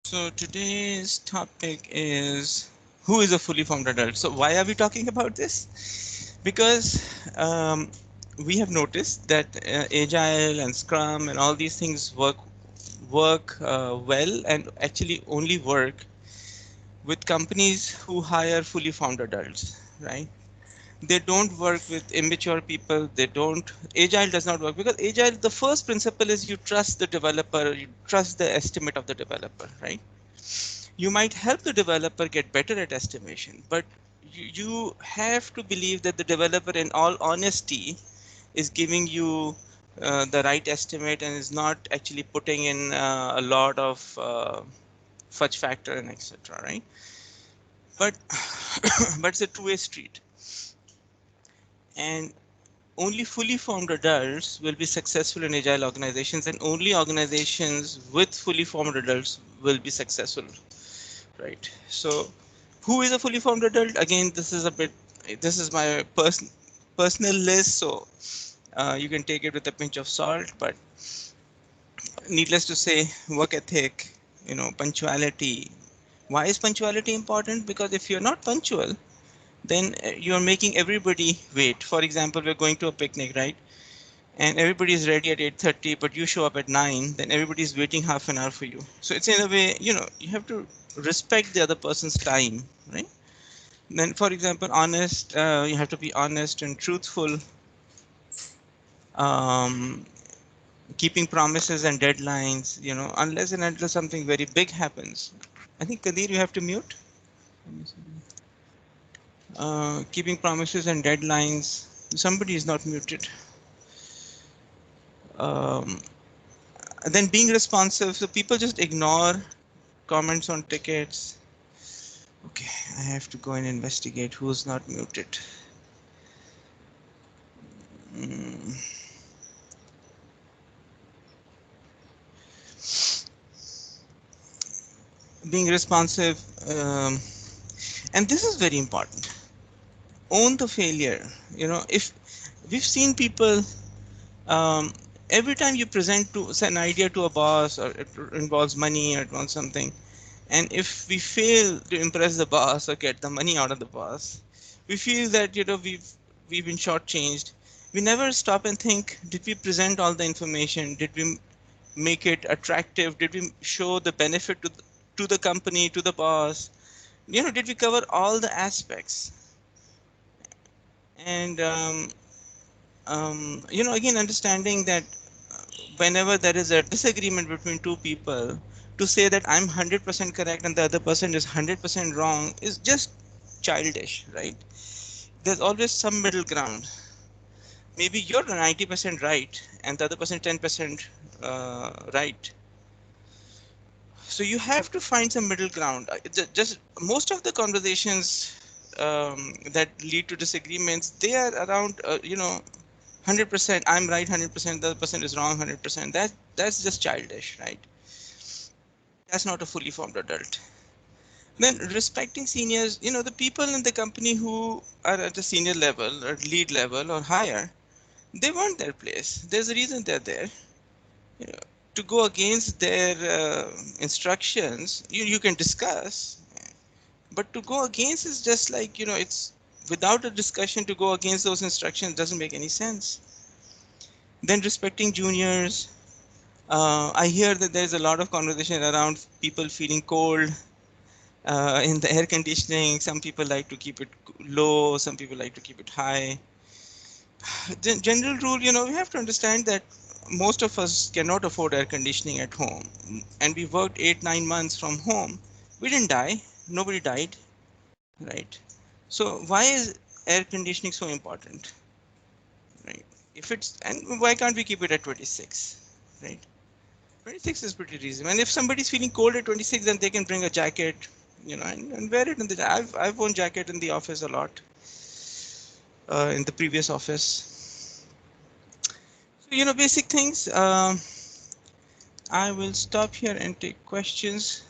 So today's topic is who is a fully formed adult. So why are we talking about this? Because we have noticed that Agile and Scrum and all these things work well and actually only work with companies who hire fully formed adults, right? They don't work with immature people. They don't. Agile does not work because Agile. The first principle is you trust the developer. You trust the estimate of the developer, right? You might help the developer get better at estimation, but you have to believe that the developer, in all honesty, is giving you the right estimate and is not actually putting in a lot of fudge factor and etc. Right? But but it's a two-way street, and only fully formed adults will be successful in agile organizations, and only organizations with fully formed adults will be successful. Right. So, who is a fully formed adult? Again, this is a bit. This is my personal list, so you can take it with a pinch of salt. But needless to say, work ethic, punctuality. Why is punctuality important? Because if you're not punctual, then you're making everybody wait. For example, we're going to a picnic, right? And everybody is ready at 8:30, but you show up at 9, then everybody is waiting half an hour for you. So it's in a way, you have to respect the other person's time, right? Then, for example, honest, you have to be honest and truthful, um, keeping promises and deadlines, unless and until something very big happens. I think, Kadir, you have to mute. Keeping promises and deadlines. Somebody is not muted. Um, then being responsive. So people just ignore comments on tickets. Okay, I have to go and investigate who's not muted. Mm, being responsive, and this is very important. Own the failure. If we've seen people, um, every time you present to say an idea to a boss, or it involves money or it involves something, and if we fail to impress the boss or get the money out of the boss, we feel that we've been shortchanged. We never stop and think, did we present all the information? Did we make it attractive? Did we show the benefit to the company, to the boss? Did we cover all the aspects? And again, understanding that whenever there is a disagreement between two people, to say that I'm 100% correct and the other person is 100% wrong is just childish, right? There's always some middle ground. Maybe you're 90% right and the other person 10% right. So you have to find some middle ground. Just most of the conversations that lead to disagreements, they are around 100% I'm right, 100% the other person is wrong, 100%. That's just childish, right? That's not a fully formed adult. Then respecting seniors, the people in the company who are at the senior level or lead level or higher, they want their place. There's a reason they're there. You know, to go against their instructions, you can discuss, but to go against is just like, it's without a discussion. To go against those instructions doesn't make any sense. Then respecting juniors. I hear that there's a lot of conversation around people feeling cold in the air conditioning. Some people like to keep it low, some people like to keep it high. The general rule, we have to understand that most of us cannot afford air conditioning at home, and we worked 8 9 months from home. We didn't die, nobody died, right? So why is air conditioning so important, right? If it's, and why can't we keep it at 26, right? 26 is pretty reasonable. And if somebody's feeling cold at 26, then they can bring a jacket, and wear it in the. I've worn jacket in the office a lot, in the previous office. So basic things. I will stop here and take questions.